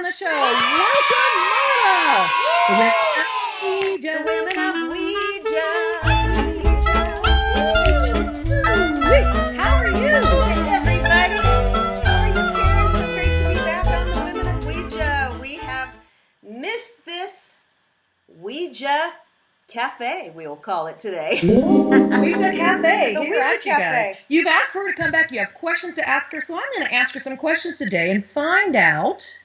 the show. Welcome, Marla. The Women of Ouija. How are you? Hey, everybody. How are you, Karen? So great to be back on the Women of Ouija. We have missed this Ouija Cafe, we will call it today. Ouija Cafe. The Here Ouija at you Cafe. guys. You've asked her to come back. You have questions to ask her, so I'm going to ask her some questions today and find out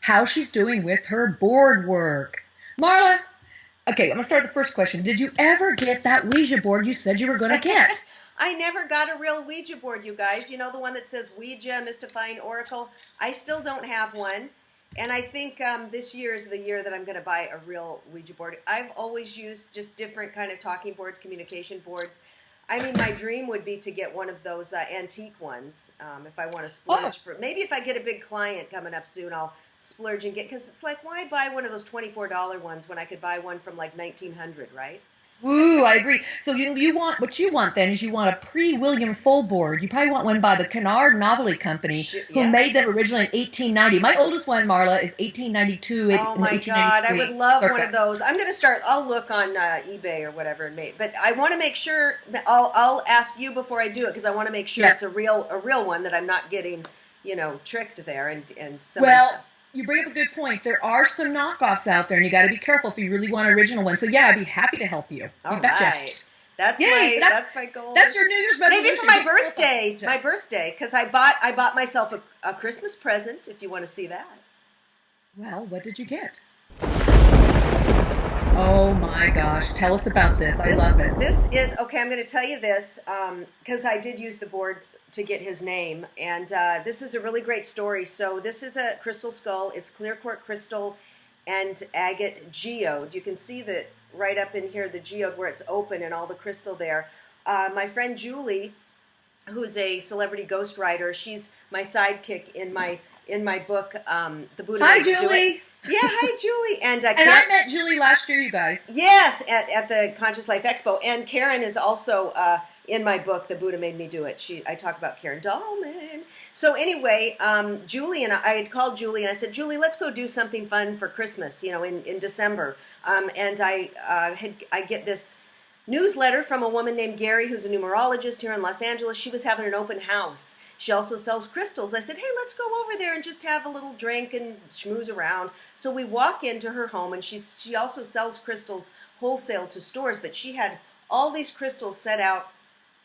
how she's doing with her board work. Marla, okay, I'm going to start the first question. Did you ever get that Ouija board you said you were going to get? I never got a real Ouija board, you guys. You know, the one that says Ouija, Mystifying Oracle? I still don't have one. And I think this year is the year that I'm going to buy a real Ouija board. I've always used just different kind of talking boards, communication boards. I mean, my dream would be to get one of those antique ones if I want to splurge. Maybe if I get a big client coming up soon, I'll splurge and get, because it's like, why buy one of those $24 ones when I could buy one from like 1900, right? Ooh, I agree. So you want, what you want then is you want a pre-William full board. You probably want one by the Kennard Novelty Company, who made them originally in 1890. My oldest one, Marla, is 1892. Oh my God, I would love one of those. I'm going to start, I'll look on eBay or whatever, but I want to make sure, I'll ask you before I do it, because I want to make sure it's a real one, that I'm not getting, tricked there and so. Well, you bring up a good point. There are some knockoffs out there, and you got to be careful if you really want an original one. So yeah, I'd be happy to help you. All betcha. right. That's my goal. That's your New Year's resolution. Maybe for my birthday. My birthday, because I bought myself a Christmas present, if you want to see that. Well, what did you get? Oh my gosh, tell us about this. I love it. This is, okay, I'm going to tell you this, because I did use the board to get his name, and this is a really great story. So this is a crystal skull. It's clear quartz crystal and agate geode. You can see that right up in here, the geode where it's open and all the crystal there. My friend Julie, who's a celebrity ghostwriter, she's my sidekick in my book, The Buddha. Hi, Julie. Yeah, hi, Julie. And I met Julie last year, you guys. Yes, at the Conscious Life Expo. And Karen is also in my book, The Buddha Made Me Do It. I talk about Karen Dahlman. So anyway, Julie and I had called Julie and I said, Julie, let's go do something fun for Christmas, in December. And I get this newsletter from a woman named Gary, who's a numerologist here in Los Angeles. She was having an open house. She also sells crystals. I said, hey, let's go over there and just have a little drink and schmooze around. So we walk into her home, and she also sells crystals wholesale to stores, but she had all these crystals set out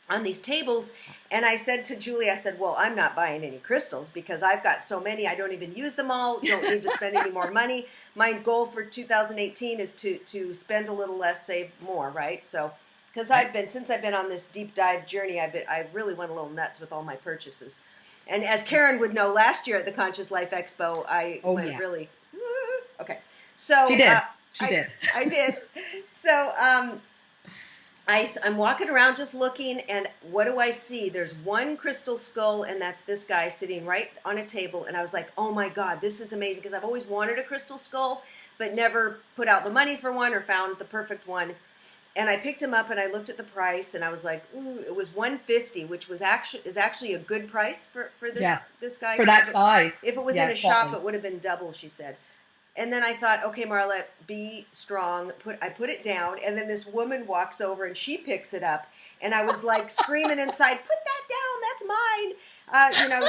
on these tables, and I said to Julie, I said, well, I'm not buying any crystals because I've got so many, I don't even use them all, don't need to spend any more money. My goal for 2018 is to spend a little less, save more, right? So, because since I've been on this deep dive journey, I really went a little nuts with all my purchases. And as Karen would know, last year at the Conscious Life Expo, I went really, okay. So she did. She did. I did. So, I'm walking around just looking, and what do I see? There's one crystal skull, and that's this guy sitting right on a table, and I was like, oh my God, this is amazing, because I've always wanted a crystal skull, but never put out the money for one or found the perfect one. And I picked him up, and I looked at the price, and I was like, ooh, it was $150, which is actually a good price for this guy. For that size. If it was in a shop, it would have been double, she said. And then I thought, okay, Marla, be strong. I put it down, and then this woman walks over, and she picks it up, and I was like screaming inside, put that down, that's mine.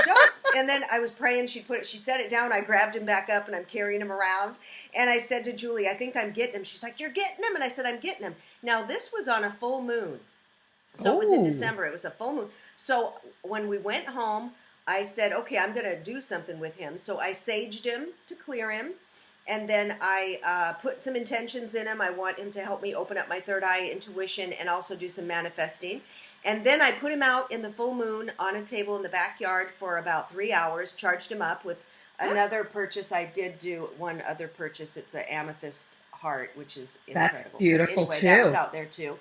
Don't. And then I was praying. She set it down. I grabbed him back up, and I'm carrying him around. And I said to Julie, I think I'm getting him. She's like, you're getting him? And I said, I'm getting him. Now, this was on a full moon. So It was in December. It was a full moon. So when we went home, I said, okay, I'm going to do something with him. So I saged him to clear him. And then I put some intentions in him. I want him to help me open up my third eye intuition and also do some manifesting. And then I put him out in the full moon on a table in the backyard for about 3 hours, charged him up with another purchase. I did do one other purchase. It's an amethyst heart, which is incredible. That's beautiful, anyway, too. That was out there, too.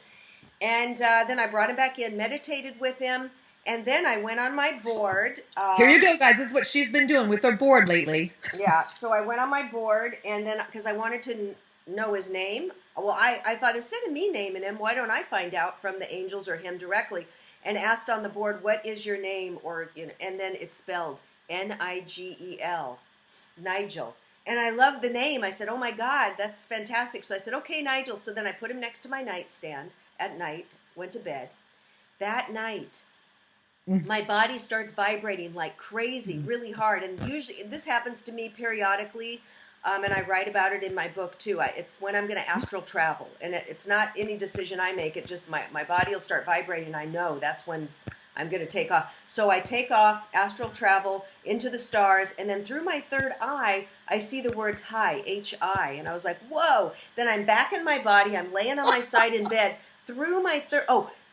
And then I brought him back in, meditated with him. And then I went on my board. Here you go, guys. This is what she's been doing with her board lately. Yeah, so I went on my board, and then, because I wanted to know his name, well, I thought, instead of me naming him, why don't I find out from the angels or him directly? And asked on the board, what is your name? And then it's spelled Nigel, Nigel. And I love the name. I said, oh my God, that's fantastic. So I said, okay, Nigel. So then I put him next to my nightstand at night, went to bed. That night, my body starts vibrating like crazy, really hard. And usually this happens to me periodically. And I write about it in my book too. It's when I'm going to astral travel. And it's not any decision I make. It just, my body will start vibrating. I know that's when I'm going to take off. So I take off, astral travel into the stars, and then through my third eye, I see the words hi, H-I. And I was like, whoa. Then I'm back in my body. I'm laying on my side in bed. Through my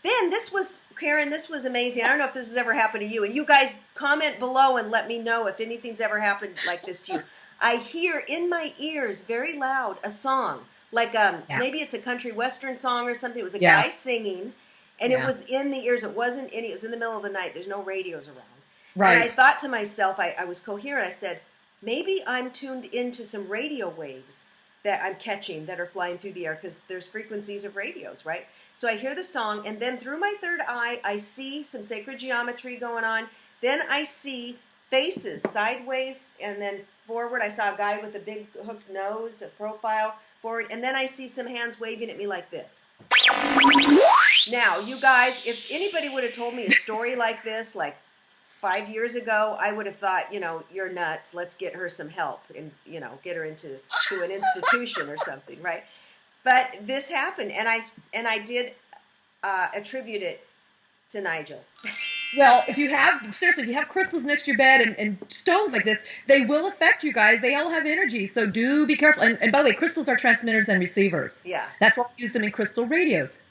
then this was, Karen, this was amazing. I don't know if this has ever happened to you. And you guys comment below and let me know if anything's ever happened like this to you. I hear in my ears very loud a song. Like maybe it's a country western song or something. It was a guy singing. And it was in the ears. It wasn't it was in the middle of the night. There's no radios around. Right. And I thought to myself, I was coherent. I said, maybe I'm tuned into some radio waves that I'm catching that are flying through the air because there's frequencies of radios, right? So I hear the song, and then through my third eye, I see some sacred geometry going on. Then I see faces sideways and then forward. I saw a guy with a big hooked nose, a profile forward. And then I see some hands waving at me like this. Now, you guys, if anybody would have told me a story like this, like 5 years ago, I would have thought, you're nuts. Let's get her some help and, get her into an institution or something, right? But this happened, and I did attribute it to Nigel. Well, if you have crystals next to your bed and stones like this, they will affect you guys. They all have energy, so do be careful. And by the way, crystals are transmitters and receivers. Yeah. That's why we use them in crystal radios.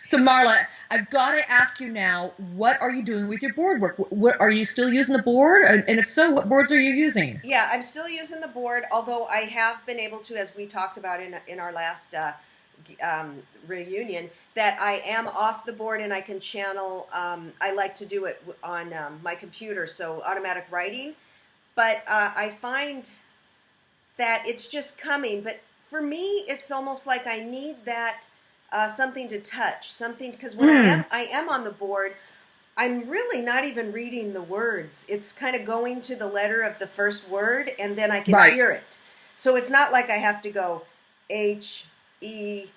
So, Marla, I've got to ask you now, what are you doing with your board work? Are you still using the board? And if so, what boards are you using? Yeah, I'm still using the board, although I have been able to, as we talked about in our last reunion, that I am off the board and I can channel. I like to do it on my computer, so automatic writing. But I find that it's just coming. But for me, it's almost like I need that something to touch, something, because when I am on the board, I'm really not even reading the words. It's kind of going to the letter of the first word, and then I can hear it. So it's not like I have to go H-E-L-L-O-I,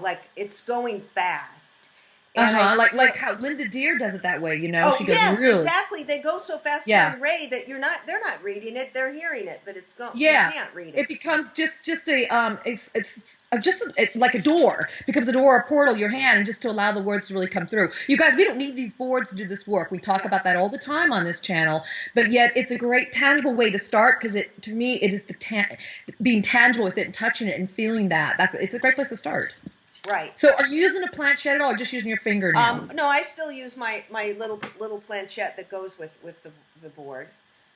like it's going fast. And like how Linda Deer does it that way, she goes exactly. They go so fast and Ray that they're not reading it, they're hearing it, but it's going. Yeah, you can't read it. It becomes just it's like a door. It becomes a door, a portal, your hand, and just to allow the words to really come through. You guys, we don't need these boards to do this work. We talk about that all the time on this channel, but yet it's a great tangible way to start because to me it is being tangible with it and touching it and feeling that. It's a great place to start. Right. So are you using a planchette at all or just using your finger now? No, I still use my little planchette that goes with the board.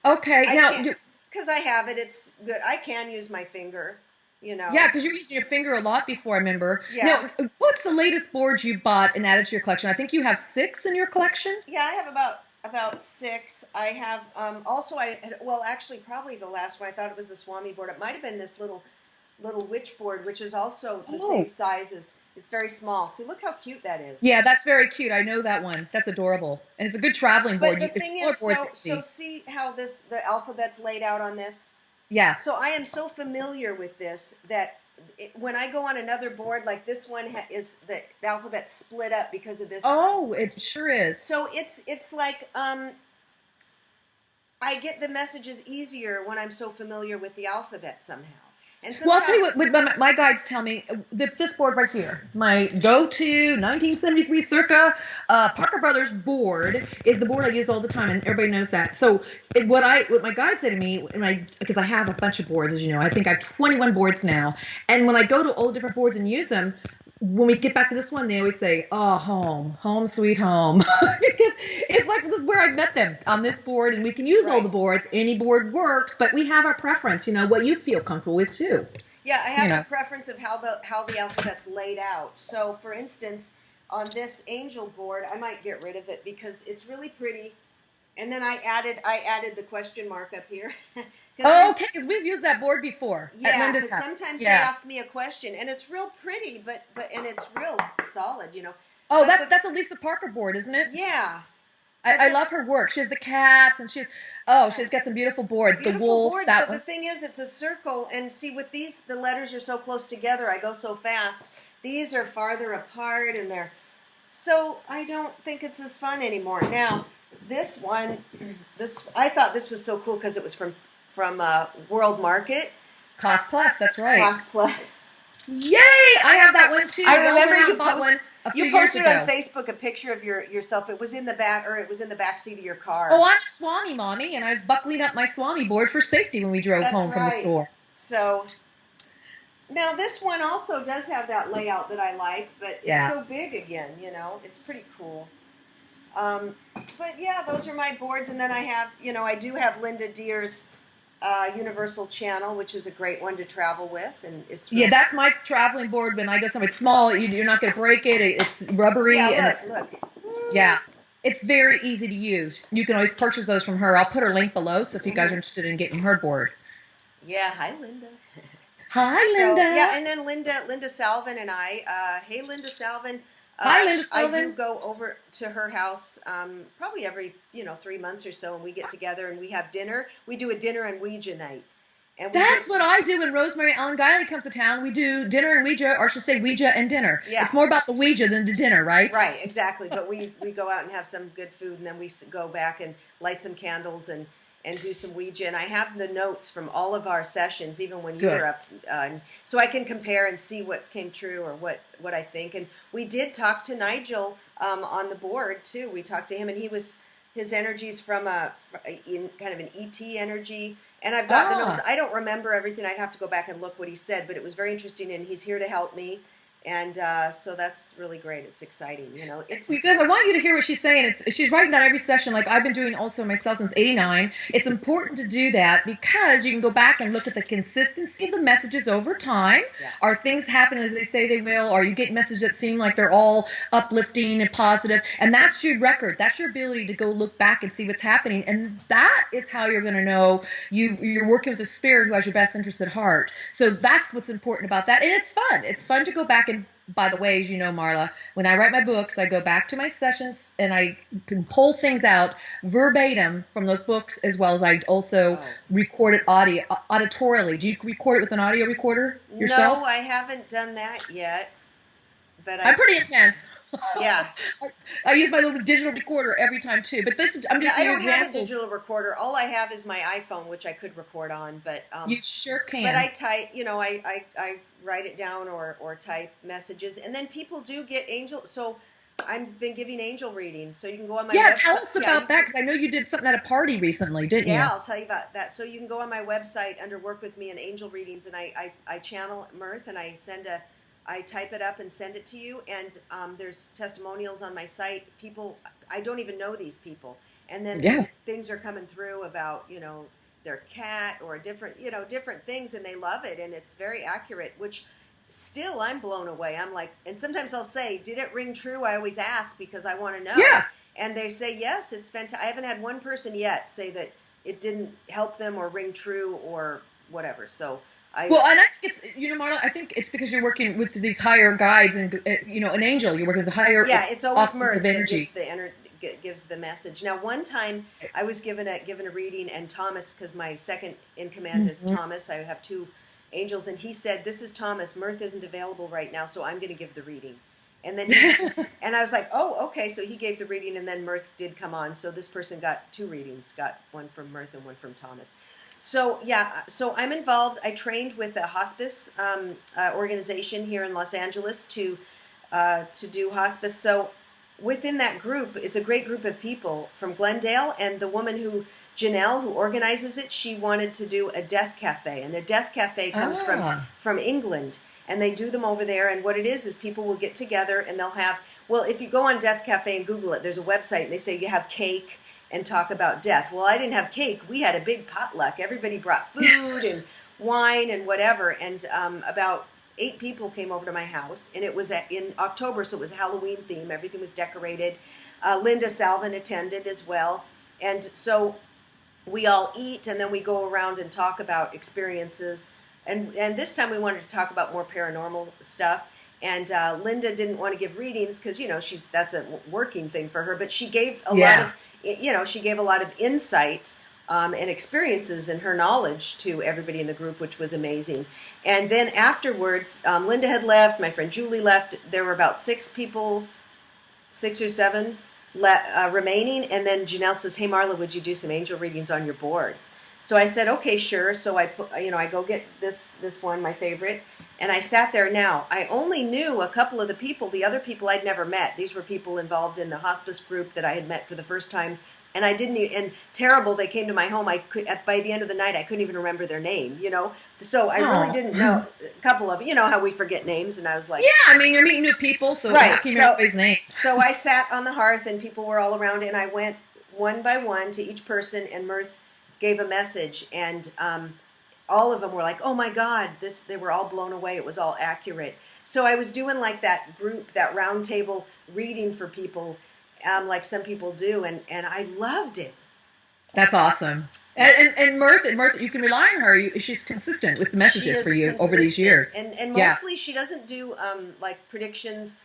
Okay. Because I have it, it's good. I can use my finger, Yeah, because you're using your finger a lot before, I remember. Yeah. Now, what's the latest board you bought and added to your collection? I think you have 6 in your collection? Yeah, I have about 6. I have actually probably the last one, I thought it was the Swami board. It might have been this little witch board, which is also the same size as, it's very small. See, look how cute that is. Yeah, that's very cute. I know that one. That's adorable. And it's a good traveling board. But the thing is, so see how the alphabet's laid out on this? Yeah. So I am so familiar with this that when I go on another board, like this one is the alphabet split up because of this. Oh, it sure is. So it's like I get the messages easier when I'm so familiar with the alphabet somehow. Well, I'll tell you what my guides tell me. This board right here, my go-to 1973 circa Parker Brothers board, is the board I use all the time, and everybody knows that. So what my guides say to me, because I have a bunch of boards, as you know, I think I have 21 boards now, and when I go to all the different boards and use them, when we get back to this one, they always say, oh, home sweet home. Because it's like this is where I met them, on this board, and we can use all the boards. Any board works, but we have our preference, what you feel comfortable with too. Yeah, I have a preference of how the alphabet's laid out. So, for instance, on this angel board, I might get rid of it because it's really pretty. And then I added the question mark up here. Okay, because we've used that board before. Yeah, because sometimes they ask me a question, and it's real pretty, and it's real solid, Oh, that's a Lisa Parker board, isn't it? Yeah. I love her work. She has the cats, and she's got some beautiful boards. The Beautiful wolf, boards, that but one. the thing is, it's a circle, and see, with these, the letters are so close together, I go so fast. These are farther apart, and so I don't think it's as fun anymore. Now, this one, I thought this was so cool because it was from World Market. Cost Plus, that's right. Cost Plus. Yay! I have that one too. I remember you posted ago. on Facebook a picture of yourself. It was in the back, or it was in the back seat of your car. Oh, I'm a Swami mommy, and I was buckling up my Swami board for safety when we drove home from the store. So now this one also does have that layout that I like, but it's so big again. It's pretty cool. But yeah, those are my boards, and then I have, I do have Linda Deer's Universal Channel, which is a great one to travel with, and it's really that's my traveling board. When I go somewhere, it's small. You're not going to break it. It's rubbery, look. It's very easy to use. You can always purchase those from her. I'll put her link below, so if you guys are interested in getting her board. Yeah, hi Linda. Hi Linda. And then Linda Salvin and I. Hey Linda Salvin. Hi Linda Salvin. I do go over to her house probably every 3 months or so, and we get together and we have dinner. We do a dinner and Ouija night. And that's what I do when Rosemary Ellen Guiley comes to town. We do dinner and Ouija, or I should say Ouija and dinner. Yeah. It's more about the Ouija than the dinner, right? Right, exactly. But we go out and have some good food, and then we go back and light some candles and do some Ouija. And I have the notes from all of our sessions, even when you were up, so I can compare and see what's came true or what I think. And we did talk to Nigel on the board too. We talked to him, and his energy's from kind of an ET energy. And I've got the notes. I don't remember everything. I'd have to go back and look what he said, but it was very interesting, and he's here to help me. And so that's really great. It's exciting, It's because I want you to hear what she's saying. She's writing down every session, like I've been doing also myself since '89. It's important to do that because you can go back and look at the consistency of the messages over time. Yeah. Are things happening as they say they will? Or you get messages that seem like they're all uplifting and positive? And that's your record. That's your ability to go look back and see what's happening. And that is how you're going to know you're working with a spirit who has your best interest at heart. So that's what's important about that. And it's fun. It's fun to go back and, by the way, as you know, Marla, when I write my books, I go back to my sessions and I can pull things out verbatim from those books, as well as I also record it auditorily. Do you record it with an audio recorder yourself? No, I haven't done that yet. But I'm pretty intense. Yeah. I use my little digital recorder every time too. But I'm just I don't have a digital recorder. All I have is my iPhone, which I could record on. But you sure can. But I type, I write it down or type messages, and then people do get angel. So I've been giving angel readings. So you can go on my website. Yeah, tell us about that, because I know you did something at a party recently, didn't you? Yeah, I'll tell you about that. So you can go on my website under Work With Me and Angel Readings, and I channel Murth, and I type it up and send it to you, and there's testimonials on my site. People, I don't even know these people, and then things are coming through about their cat or different things, and they love it, and it's very accurate. Which still I'm blown away. I'm like, and sometimes I'll say, "Did it ring true?" I always ask because I want to know. Yeah. And they say yes, it's fantastic. I haven't had one person yet say that it didn't help them or ring true or whatever. So. And I think it's, Marla, I think it's because you're working with these higher guides and, an angel. You're working with the higher. Yeah, it's always Murth that gives the message. Now, one time I was given a reading, and Thomas, because my second in command is Thomas. I have two angels, and he said, "This is Thomas. Murth isn't available right now, so I'm going to give the reading." And then, and I was like, "Oh, okay." So he gave the reading, and then Murth did come on. So this person got two readings, got one from Murth and one from Thomas. So so I'm involved. I trained with a hospice organization here in Los Angeles to do hospice. So within that group, it's a great group of people from Glendale, and the woman Janelle, who organizes it, she wanted to do a death cafe, and the death cafe comes from England, and they do them over there. And what it is people will get together, and they'll have, if you go on Death Cafe and Google it, there's a website, and they say you have cake and talk about death. Well, I didn't have cake. We had a big potluck. Everybody brought food and wine and whatever. And about 8 people came over to my house. And it was in October, so it was a Halloween theme. Everything was decorated. Linda Salvin attended as well. And so we all eat, and then we go around and talk about experiences. And this time we wanted to talk about more paranormal stuff. And Linda didn't want to give readings because, that's a working thing for her. But she gave a lot of insight and experiences and her knowledge to everybody in the group, which was amazing. And then afterwards, Linda had left. My friend Julie left. There were about 6 or 7 remaining. And then Janelle says, "Hey, Marla, would you do some angel readings on your board?" So I said, "Okay, sure." So I go get this one, my favorite. And I sat there. Now, I only knew a couple of the people. The other people I'd never met. These were people involved in the hospice group that I had met for the first time. And I didn't, and terrible, they came to my home. By the end of the night, I couldn't even remember their name, So I really didn't know a couple of, how we forget names. And I was like, yeah, I mean, you're meeting new people, so how can you remember his name? So I sat on the hearth and people were all around, and I went one by one to each person, and Murth gave a message, and all of them were like, "Oh my God," they were all blown away. It was all accurate. So I was doing like that group, that round table reading for people, like some people do, and I loved it. That's awesome. And Murth, you can rely on her. She's consistent with the messages for you over these years. And mostly she doesn't do like predictions.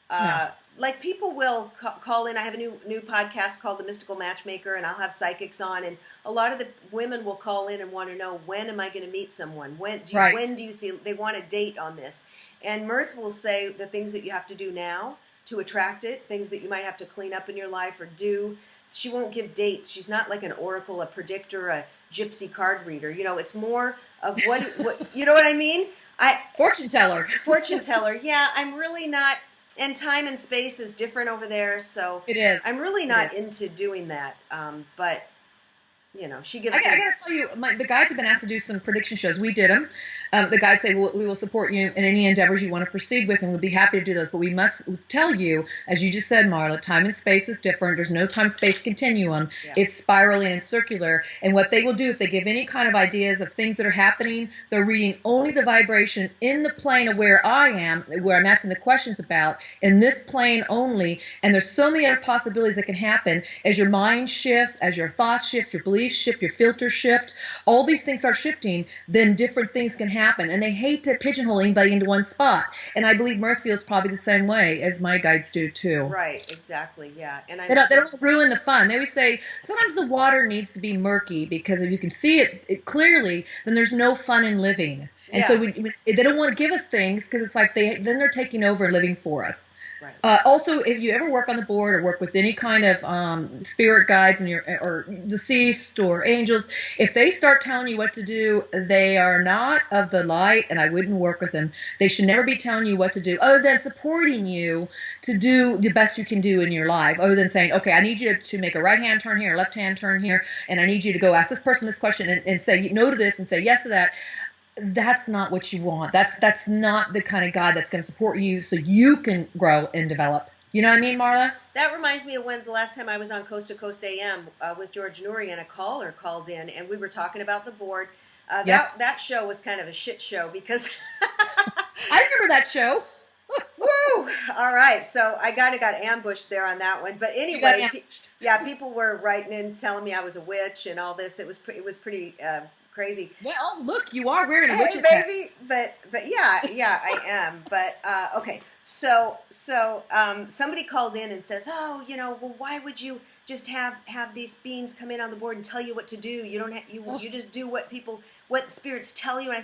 No. Like people will call in. I have a new podcast called The Mystical Matchmaker, and I'll have psychics on. And a lot of the women will call in and want to know, when am I going to meet someone? When do you see? They want a date on this. And Murth will say the things that you have to do now to attract it, things that you might have to clean up in your life or do. She won't give dates. She's not like an oracle, a predictor, a gypsy card reader. It's more of what you know what I mean? Fortune teller. Fortune teller. Yeah, I'm really not. And time and space is different over there, so it is. I'm really not into doing that. But she gives. I gotta tell you, the guides have been asked to do some prediction shows. We did them. The guides say, we will support you in any endeavors you want to proceed with, and we'll be happy to do those. But we must tell you, as you just said, Marla, time and space is different. There's no time-space continuum. Yeah. It's spiraling and circular. And what they will do, if they give any kind of ideas of things that are happening, they're reading only the vibration in the plane of where I am, where I'm asking the questions about, in this plane only. And there's so many other possibilities that can happen as your mind shifts, as your thoughts shift, your beliefs shift, your filters shift. All these things start shifting, then different things can happen. And they hate to pigeonhole anybody into one spot. And I believe Murth feels probably the same way as my guides do too. Right, exactly, yeah. And they don't ruin the fun. They always say sometimes the water needs to be murky, because if you can see it clearly, then there's no fun in living. And so they don't want to give us things, because it's like then they're taking over and living for us. Right. Also, if you ever work on the board or work with any kind of spirit guides or deceased or angels, if they start telling you what to do, they are not of the light, and I wouldn't work with them. They should never be telling you what to do, other than supporting you to do the best you can do in your life, other than saying, okay, I need you to make a right-hand turn here, left-hand turn here, and I need you to go ask this person this question and say no to this and say yes to that. That's not what you want. That's not the kind of God that's going to support you so you can grow and develop. You know what I mean, Marla? That reminds me of when the last time I was on Coast to Coast AM with George Noory, and a caller called in, and we were talking about the board. That show was kind of a shit show because... I remember that show. Woo! All right, so I kind of got ambushed there on that one. But anyway, people were writing in telling me I was a witch and all this. It was pretty... crazy. Well, look, you are wearing a witch's hat. Hey, baby, but yeah, I am. But okay, so somebody called in and says, "Oh, well, why would you just have these beings come in on the board and tell you what to do? You don't have, you just do what spirits tell you." And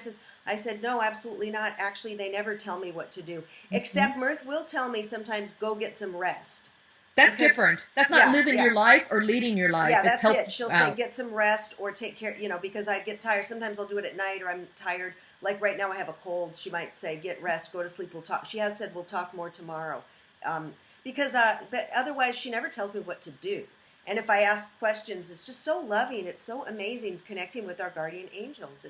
I said, "No, absolutely not. Actually, they never tell me what to do. Except Murth will tell me sometimes, go get some rest." That's different. That's not living your life or leading your life. Yeah, that's it. She'll say, get some rest or take care, because I get tired. Sometimes I'll do it at night or I'm tired. Like right now I have a cold. She might say, get rest, go to sleep, we'll talk. She has said, we'll talk more tomorrow. But otherwise she never tells me what to do. And if I ask questions, it's just so loving. It's so amazing connecting with our guardian angels.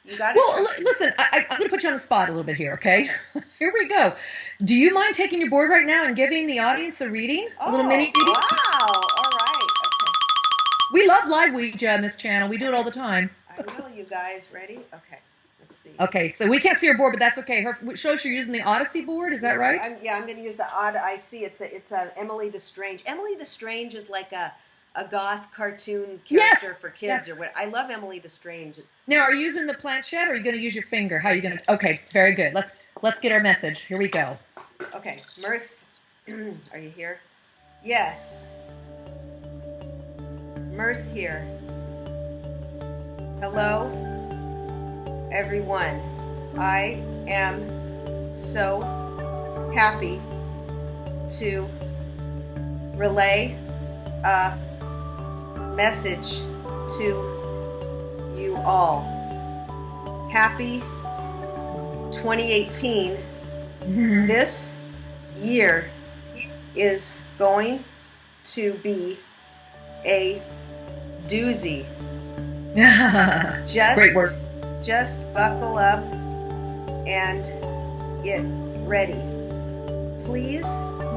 Listen, I'm going to put you on the spot a little bit here, okay? Here we go. Do you mind taking your board right now and giving the audience a reading? A little mini reading? Wow. All right. Okay. We love live Ouija on this channel. We do it all the time. I will, you guys. Ready? Okay. Let's see. Okay, so we can't see your board, but that's okay. It shows you're using the Odyssey board. Is that right? I'm going to use the Odyssey. It's a Emily the Strange. Emily the Strange is like a goth cartoon character for kids or what. I love Emily the Strange. Now, are you using the planchette or are you going to use your finger? How are you going to? Okay, very good. Let's get our message. Here we go. Okay, Murth, are you here? Yes. Murth here. Hello, everyone. I am so happy to relay a message to you all. Happy 2018. This year is going to be a doozy. Great word. Just buckle up and get ready. Please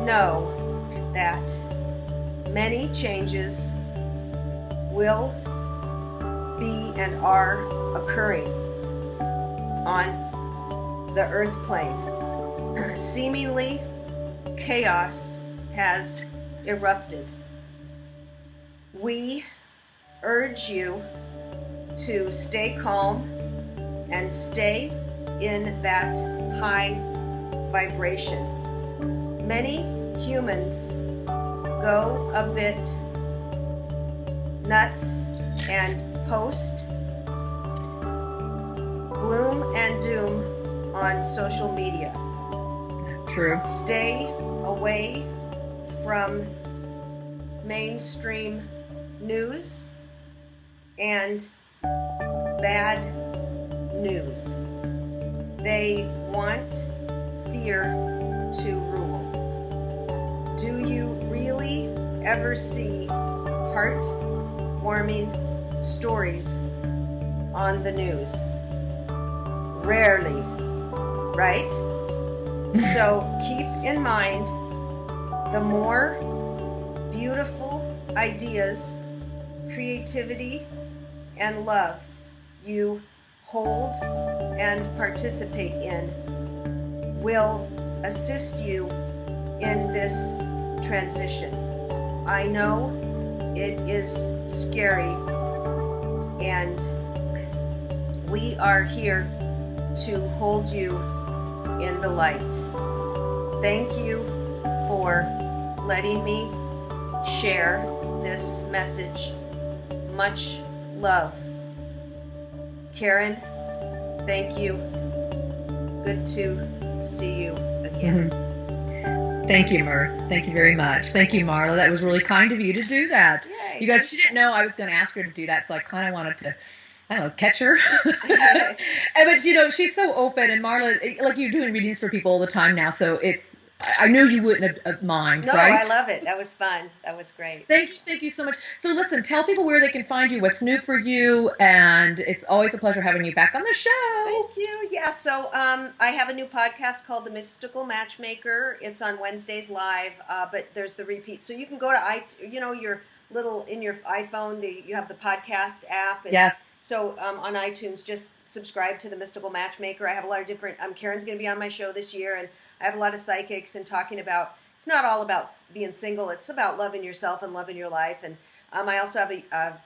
know that many changes will be and are occurring on the earth plane. Seemingly, chaos has erupted. We urge you to stay calm and stay in that high vibration. Many humans go a bit nuts and post gloom and doom on social media. True. Stay away from mainstream news and bad news. They want fear to rule. Do you really ever see heartwarming stories on the news? Rarely, right? So keep in mind, the more beautiful ideas, creativity, and love you hold and participate in will assist you in this transition. I know it is scary, and we are here to hold you in the light. Thank you for letting me share this message. Much love. Karen, thank you. Good to see you again. Thank you, Murth. Thank you very much. Thank you, Marla. That was really kind of you to do that. Yay. You guys, she didn't know I was going to ask her to do that, so I kind of wanted to, I don't know, catch her. But, you know, she's so open, and Marla, like, you're doing readings for people all the time now, so it's, I knew you wouldn't have mind, no, right? I love it. That was fun. That was great. Thank you so much. So listen, tell people where they can find you, what's new for you, and it's always a pleasure having you back on the show. Thank you. Yeah, so I have a new podcast called The Mystical Matchmaker. It's on Wednesdays live, but there's the repeat. So you can go to, your little, in your iPhone, you have the podcast app. And yes. So on iTunes, just subscribe to The Mystical Matchmaker. I have a lot of different, Karen's going to be on my show this year, and I have a lot of psychics and talking about, it's not all about being single, it's about loving yourself and loving your life. And I also have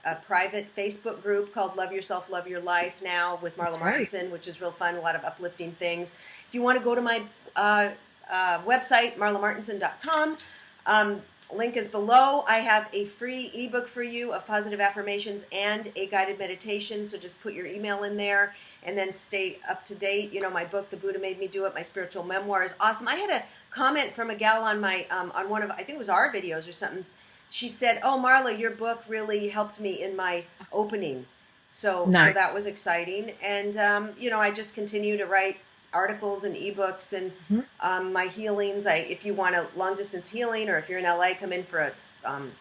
a private Facebook group called Love Yourself, Love Your Life now with Marla Martenson, which is real fun, a lot of uplifting things. If you want to go to my website, marlamartenson.com, link is below. I have a free ebook for you of positive affirmations and a guided meditation, so just put your email in there. And then stay up to date. You know, my book, The Buddha Made Me Do It, my spiritual memoir is awesome. I had a comment from a gal on my on one of, I think it was our videos or something. She said, "Oh, Marla, your book really helped me in my opening." So, nice. So that was exciting. And I just continue to write articles and ebooks and my healings. If you want a long distance healing, or if you're in LA, come in for an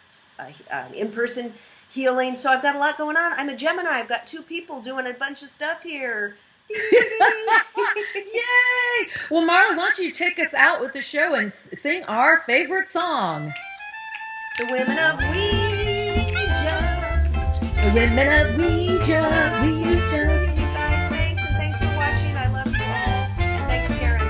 in-person healing. So I've got a lot going on. I'm a Gemini. I've got 2 people doing a bunch of stuff here. Yay! Well, Marla, why don't you take us out with the show and sing our favorite song? The Women of Ouija. The Women of Ouija, Ouija. You guys, thanks for watching. I love you all. And thanks, Karen.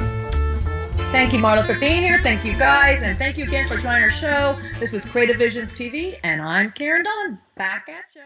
Thank you, Marla, for being here. Thank you, guys. And thank you again for joining our show. This was Creative Visions TV, and I'm Karen Dawn. Back at you.